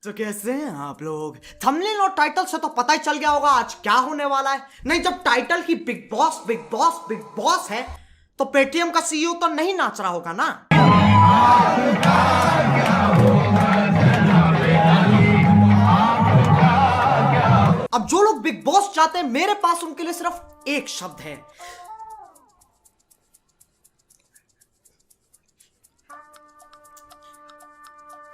तो कैसे हैं आप लोग? थंबनेल और टाइटल से तो पता ही चल गया होगा आज क्या होने वाला है। नहीं, जब टाइटल ही बिग बॉस बिग बॉस बिग बॉस है तो पेटीएम का सीईओ तो नहीं नाच रहा होगा ना। अब जो लोग बिग बॉस चाहते हैं मेरे पास उनके लिए सिर्फ एक शब्द है,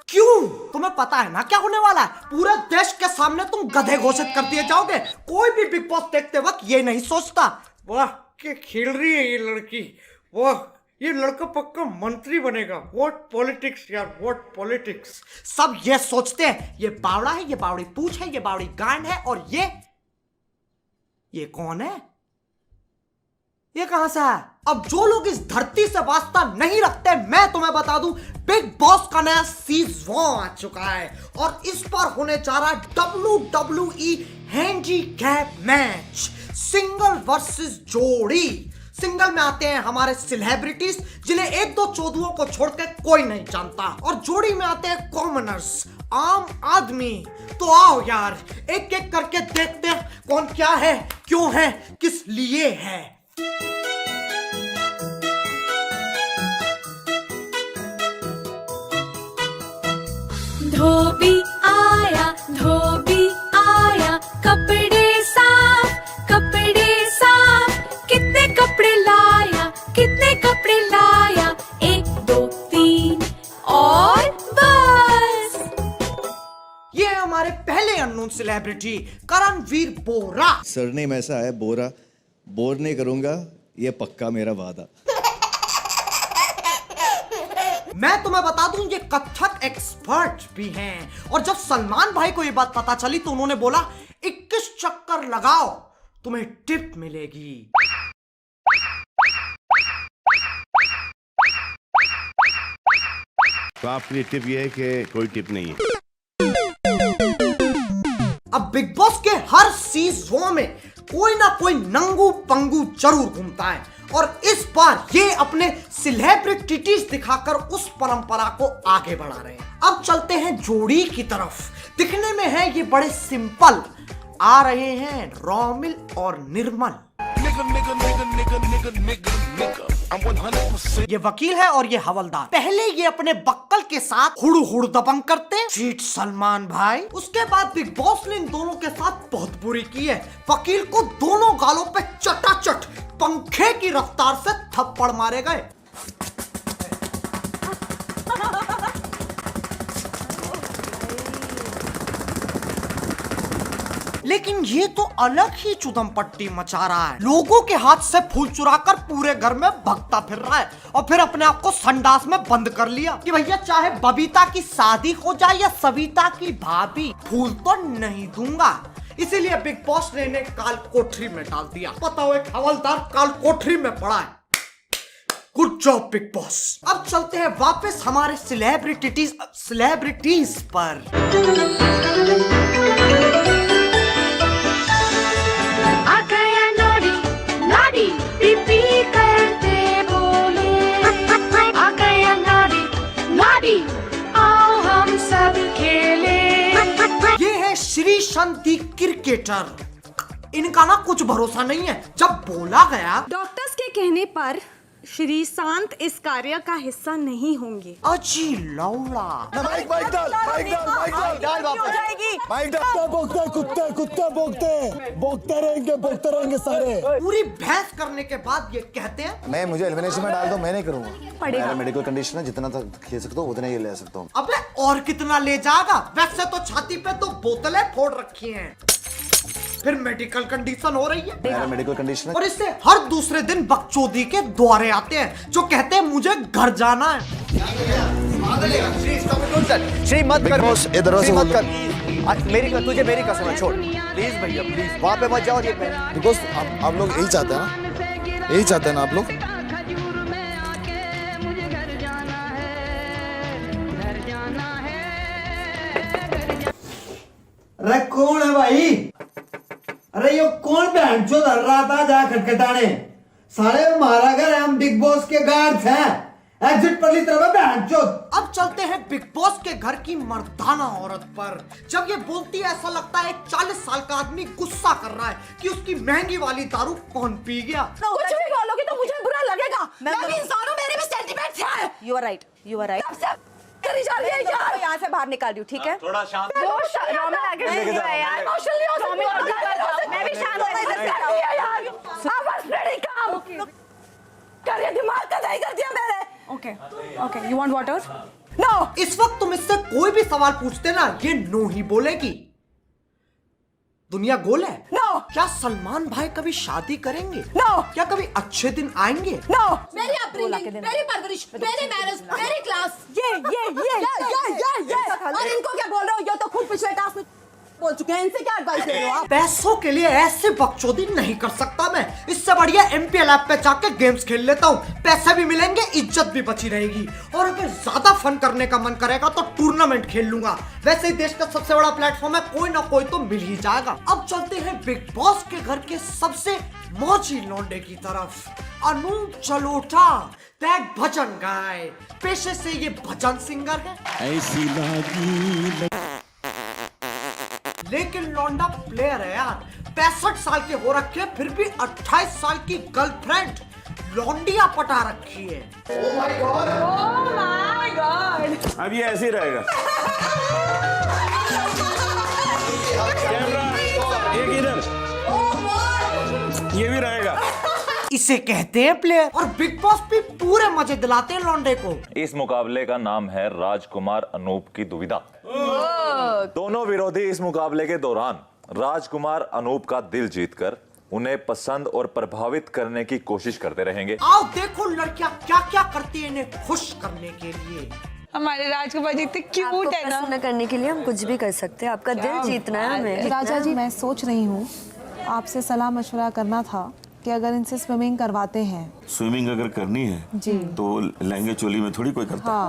क्यों? तुम्हें पता है ना क्या होने वाला है? पूरे देश के सामने तुम गधे घोषित कर दिए जाओगे। कोई भी बिग बॉस देखते वक्त ये नहीं सोचता वाह क्या खेल रही है ये लड़की, वाह ये लड़का पक्का मंत्री बनेगा। व्हाट पॉलिटिक्स यार, व्हाट पॉलिटिक्स। सब ये सोचते हैं ये बावड़ा है, ये बावड़ी पूंछ है, ये बावड़ी गांड है, और ये कौन है? ये कहां से है? अब जो लोग इस धरती से वास्ता नहीं रखते, मैं तुम्हें बता दूं बिग बॉस का नया सीजन आ चुका है और इस पर होने जा रहा है WWE handicap match, single versus जोड़ी। सिंगल में आते हैं हमारे सेलिब्रिटीज जिन्हें एक दो चोदुओं को छोड़कर कोई नहीं जानता, और जोड़ी में आते हैं कॉमनर्स, आम आदमी। तो आओ यार एक एक करके देखते हैं कौन क्या है, क्यों है, किस लिए है। धोबी आया कपड़े साफ कितने कपड़े लाया 1 2 3 और बस। ये है हमारे पहले अननोन सेलिब्रिटी करणवीर बोरा। सरनेम ऐसा है बोरा, बोर नहीं करूंगा ये पक्का मेरा वादा। मैं तुम्हें बता दूं ये कथक एक्सपर्ट भी हैं, और जब सलमान भाई को ये बात पता चली तो उन्होंने बोला 21 चक्कर लगाओ तुम्हें टिप मिलेगी। तो आपके लिए टिप ये है कि कोई टिप नहीं है। अब बिग बॉस के हर सीजन में कोई ना कोई नंगू पंगू जरूर घूमता है, और इस बार ये अपने सेलिब्रिटीज दिखाकर उस परंपरा को आगे बढ़ा रहे हैं। अब चलते हैं जोड़ी की तरफ। दिखने में है ये बड़े सिंपल, आ रहे हैं रोमिल और निर्मल। ये वकील है और ये हवलदार। पहले ये अपने बक्कल के साथ हुड़ दबंग करते, चीट सलमान भाई। उसके बाद बिग बॉस ने इन दोनों के साथ बहुत बुरी की है। वकील को दोनों गालों पे चटाचट पंखे की रफ्तार से थप्पड़ मारे गए। लेकिन ये तो अलग ही चुदम पट्टी मचा रहा है। लोगों के हाथ से फूल चुराकर पूरे घर में भगता फिर रहा है, और फिर अपने आप को संडास में बंद कर लिया कि भैया चाहे बबीता की शादी हो जाए या सविता की भाभी, फूल तो नहीं दूंगा। इसीलिए बिग बॉस ने इन्हें काल कोठरी में डाल दिया। पता हो एक हवलदार काल कोठरी में पड़ा है। Good job big boss. अब चलते हैं वापस हमारे सेलिब्रिटीज पर। श्री शांति क्रिकेटर, इनका ना कुछ भरोसा नहीं है। जब बोला गया डॉक्टर्स के कहने पर श्री शांत इस कार्य का हिस्सा नहीं होंगे। अजी लौड़ा माइक डाल भोंकते रहेंगे सारे। पूरी बहस करने के बाद ये कहते हैं मैं मुझे एलिमिनेशन में डाल दो, मैं नहीं करूंगा। मेरा मेडिकल कंडीशन है, जितना तक खेल सकता हूँ उतना ही ले सकता हूँ। अबे और कितना ले जाएगा? वैसे तो छाती पे 2 बोतलें फोड़ रखी हैं, फिर मेडिकल कंडीशन हो रही है। मेरा मेडिकल कंडीशन है। और इससे हर दूसरे दिन बकचोदी के द्वारे आते हैं जो कहते हैं मुझे घर जाना है। श्री मत कर, इधर से मत कर। तुझे मेरी कसम है, छोड़ प्लीज भैया प्लीज, वहाँ पे मत जाओ। बिकॉज आप लोग यही चाहते हैं ना, यही चाहते हैं ना आप लोग। अरे कौन है भाई? अरे ये कौन बहन चो धर रहा था जा खटखटाने? साले हमारा घर है, हम बिग बॉस के गार्ड्स हैं। एग्जिट पर ली तरफ बहन चो। अब चलते हैं बिग बॉस के घर की मर्दाना औरत पर। जब ये बोलती है ऐसा लगता है एक 40 साल का आदमी गुस्सा कर रहा है कि उसकी महंगी वाली दारू कौन पी गया। कुछ भी बोलोगे तो मुझे बुरा लगेगा। मैं भी इंसान हूं, मेरे भी सेंटीमेंट्स हैं। You are right. You are right. करी जा रही है यार। यहाँ से बाहर निकाल रही हूँ, ठीक है? थोड़ा शांत। नॉर्मल आगे नहीं है यार। इमोशनली हो सकती हूँ। मैं भी शांत हूँ। इधर से नहीं है यार। आप बस रेडी काम करिए, दिमाग का नहीं कर दिया मैंने। Okay. Okay. You want water? No. इस वक्त तुम इससे कोई भी सवाल पूछते ना, ये नो ही बोलेगी। दुनिया गोल है। No. क्या सलमान भाई कभी शादी करेंगे? No. क्या कभी अच्छे दिन आएंगे? No. मेरी अपब्रिंगिंग, मेरी परवरिश, मेरी मैनर्स, मेरी क्लास। ये और इनको क्या बोल रहे हो? ये तो खुद पिछले टास्क में बोल चुके हैं। इनसे क्या एडवाइस दे रहे हो आप? पैसों के लिए ऐसे बकचोदी नहीं कर सकता मैं। इससे बढ़िया MPL ऐप पे जाके गेम्स खेल लेता हूँ। पैसे भी मिलेंगे, इज्जत भी बची रहेगी। और अगर ज्यादा फन करने का मन करेगा तो टूर्नामेंट खेल लूंगा। वैसे ही देश का सबसे बड़ा प्लेटफॉर्म है, कोई ना कोई तो मिल ही जाएगा। अब चलते हैं बिग बॉस के घर के सबसे मौजी लौंडे की तरफ। अनूप जलोटा, दैट भजन गाय। पेशे से ये भजन सिंगर है, ऐसी लागी लेकिन लौंडा प्लेयर है यार। 65 साल के हो रखे, फिर भी 28 साल की गर्लफ्रेंड लौंडिया पटा रखी है। अब ये ऐसे ही रहेगा। कैमरा एक इधर, ये भी रहेगा। इसे कहते हैं प्लेयर। और बिग बॉस भी पूरे मजे दिलाते हैं लौंडे को। इस मुकाबले का नाम है राजकुमार अनूप की दुविधा। दोनों विरोधी इस मुकाबले के दौरान राजकुमार अनूप का दिल जीतकर उन्हें पसंद और प्रभावित करने की कोशिश करते रहेंगे। आओ देखो लड़कियां क्या क्या करती है इन्हें खुश करने के लिए। हमारे राजकुमार जी इतने क्यूट है ना। प्रसन्न करने के लिए हम कुछ भी कर सकते हैं। आपका दिल जीतना है हमें। राजा जी, मैं सोच रही हूँ आपसे सलाह मशवरा करना था कि अगर इनसे स्विमिंग करवाते हैं। स्विमिंग अगर करनी है जी तो लहंगे चोली में थोड़ी कोई करता। हाँ।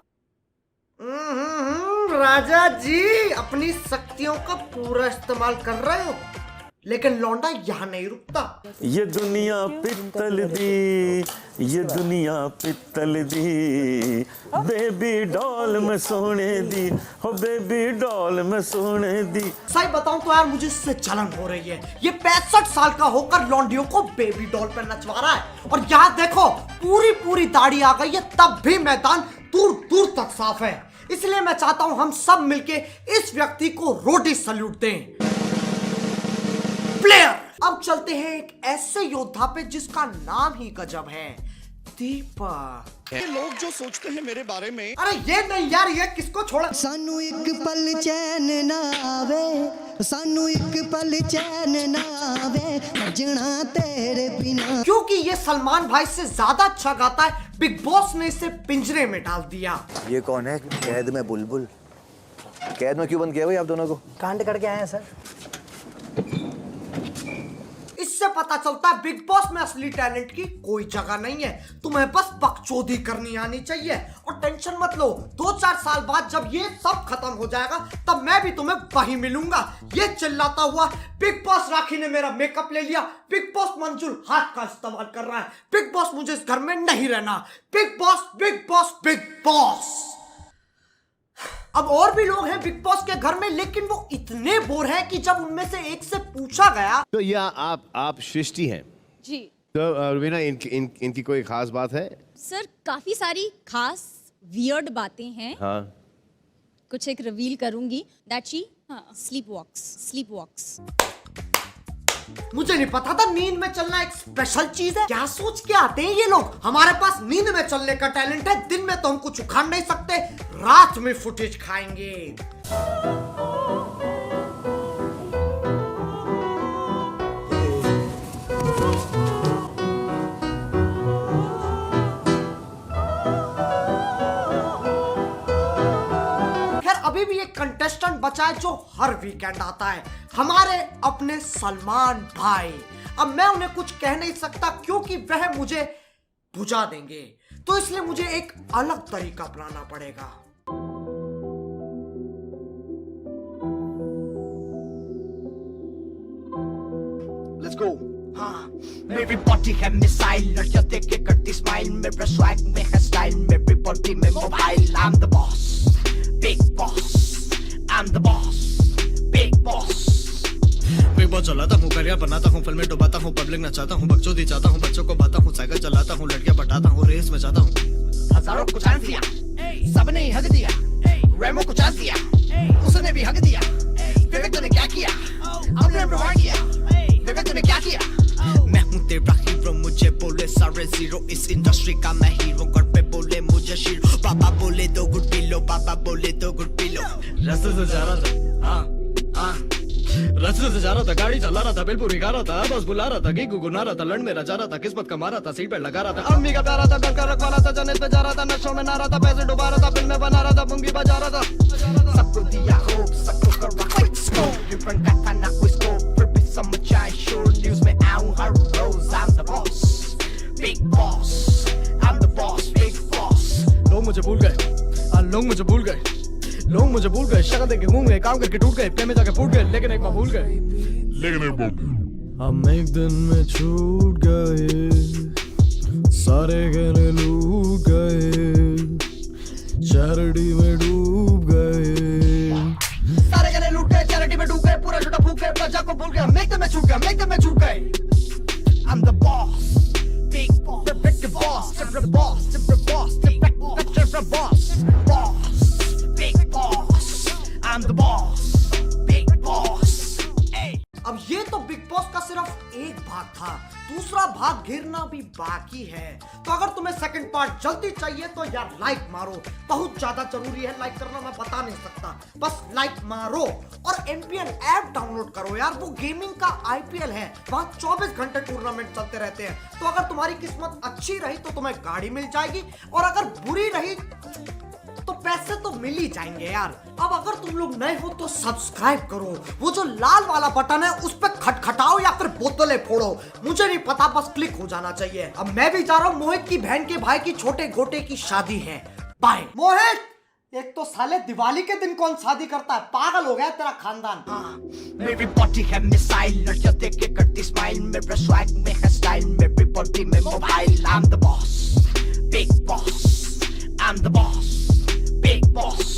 राजा जी अपनी शक्तियों का पूरा इस्तेमाल कर रहे हो, लेकिन लौंडा यहाँ नहीं रुकता। ये दुनिया पित्तल दी, ये दुनिया पित्तल दी, बेबी डॉल में सोने दी, हो बेबी डॉल में सोने दी। सही बताऊं तो यार मुझे इससे जलन हो रही है। ये 65 साल का होकर लौंडियों को बेबी डॉल पर नचवा रहा है। और यहाँ देखो पूरी दाढ़ी आ गई है, तब भी मैदान दूर दूर तक साफ है। इसलिए मैं चाहता हूं हम सब मिलके इस व्यक्ति को रोटी सल्यूट दें। प्लेयर। अब चलते हैं एक ऐसे योद्धा पे जिसका नाम ही गजब है, दीपक। ये लोग जो सोचते हैं मेरे बारे में। अरे ये नहीं यार, ये किसको छोड़ा। सानू एक पल चैन ना आवे, सानू एक पल चैन ना आवे, भजना तेरे बिना। क्योंकि ये सलमान भाई से ज्यादा अच्छा गाता है, बिग बॉस ने इसे पिंजरे में डाल दिया। ये कौन है? कैद में बुलबुल। कैद में क्यों बंद किया भाई आप दोनों को? कांड करके आए हैं सर। इससे पता चलता है बिग बॉस में असली टैलेंट की कोई जगह नहीं है। तुम्हें बस बकचोदी करनी आनी चाहिए। और टेंशन मत लो, 2-4 साल बाद जब ये सब खत्म हो जाएगा तब मैं भी तुम्हें वही मिलूंगा। ये चिल्लाता हुआ बिग बॉस राखी ने मेरा मेकअप ले लिया, बिग बॉस मंजुल हाथ का इस्तेमाल कर रहा है, बिग बॉस मुझे इस घर में नहीं रहना, बिग बॉस बिग बॉस बिग बॉस। अब और भी लोग हैं बिग बॉस के घर में, लेकिन वो इतने बोर हैं कि जब उनमें से एक से पूछा गया तो या आप सृष्टि हैं जी तो रुबीना, इनकी कोई खास बात है? सर, काफी सारी खास वियर्ड बातें हैं। हाँ, कुछ एक रिवील करूंगी। दैट शी स्लीप वॉक्स। मुझे नहीं पता था नींद में चलना एक स्पेशल चीज है। क्या सोच के आते हैं ये लोग। हमारे पास नींद में चलने का टैलेंट है, दिन में तो हम कुछ उखाड़ नहीं सकते, रात में फुटेज खाएंगे। अभी भी एक कंटेस्टेंट बचा है जो हर वीकेंड आता है, हमारे अपने सलमान भाई। अब मैं उन्हें कुछ कह नहीं सकता क्योंकि वह मुझे बुझा देंगे, तो इसलिए मुझे एक अलग तरीका अपनाना पड़ेगा। Let's go. हाँ मेरी बॉडी है मिसाइल, लड़कियां देख के करती स्माइल, मेरा स्वैग में है स्टाइल, मेरी बॉडी में mobile. I'm the boss, big boss, I'm the boss, big boss। Big boss चलाता हूँ, करियर बनाता हूँ, फिल्में डुबाता हूँ, पब्लिक नचाता हूँ, बकचोदी चाहता हूँ, बच्चों को बाता हूँ, साइकिल चलाता हूँ, लड़कियां पटाता हूँ, रेस में जाता हूँ। हजारों को चांस दिया, सबने ही हक दिया, रेमो को चांस दिया, उसने भी हक दिया। विवेक तूने क्या किया? आपने प्रमाण किया। विवेक तूने क्या किया? मैं हूँ तेरा हीरो, मुझे बोले सारे जीरो, इस इंडस्ट्री का मैं हीरो, घर पे बोले मुझे शीरो, पापा बोले दो गुड पी लो, पापा बोले दो गुड पी लो। रास्ते से जा रहा था, हाँ रास्ते से जा रहा था, गाड़ी चला रहा था, बिल्कुल खा रहा था, बस बुला रहा था, गीगू गुना रहा था, लड़ मेरा जा रहा था, किस्मत कमा रहा था, सीट पे लगा रहा था, अम्मी का प्यारा था, घर का रखवाला था, जन्नत पे जा रहा था, नशों में ना रहा था, पैसे डुबा रहा था, फिल्में बना रहा था, मुंगी बजा रहा था। सबको दिया होप, सबको करा क्विक स्कोप, डिफरेंट का था ना कोई स्कोप, फिर भी समझ आए शोर, न्यूज़ में आऊं हर रोज। I'm the boss, big boss, I'm the boss, big boss। लोग मुझे भूल गए, लोग मुझे भूल गए, लोग मुझे भूल गए, शक्ल देख के घूम गए, काम करके टूट गए, प्रेम में जाके फूट गए, लेकिन एक बार भूल गए, हम एक दिन में छूट गए, सारे गहने लूट गए, चैरिटी में डूब गए, सारे गहने लूट गए, चैरिटी में डूब गए, पूरा झूठा फूक गए, प्रजा को भूल गए, मेक में छूट गए, मेक में छूट गए। I'm the boss, big boss, big boss, different boss, different boss, different boss, boss, big boss, I'm the boss, big boss। अब ये तो बिग बॉस का सिर्फ एक भाग था, दूसरा भाग घिरना भी बाकी है। तो अगर तुम्हें सेकंड पार्ट जल्दी चाहिए तो यार लाइक मारो, बहुत ज्यादा जरूरी है, लाइक करना मैं बता नहीं सकता, बस लाइक मारो। और एमपीएल ऐप डाउनलोड करो यार, वो गेमिंग का आईपीएल है, वहां 24 घंटे टूर्नामेंट चलते रहते हैं। तो अगर तुम्हारी किस्मत अच्छी रही तो तुम्हें गाड़ी मिल जाएगी, और अगर बुरी रही तो पैसे तो मिल ही जाएंगे यार। अब अगर तुम लोग नए हो तो सब्सक्राइब करो, वो जो लाल वाला बटन है उस पर खटखटाओ या फिर बोतलें फोड़ो, मुझे नहीं पता, बस क्लिक हो जाना चाहिए। अब मैं भी जा रहा हूँ, मोहित की बहन के भाई की छोटे गोटे की शादी है, बाय। मोहित, एक तो साले दिवाली के दिन कौन शादी करता है, पागल हो गया तेरा खानदान। मेरी बॉडी है मिसाइल, लड़कियां देख के करती स्माइल, मेरा स्वैग में है स्टाइल, मेरी बॉडी में mobile. I'm the boss, big boss, I'm the boss, big boss।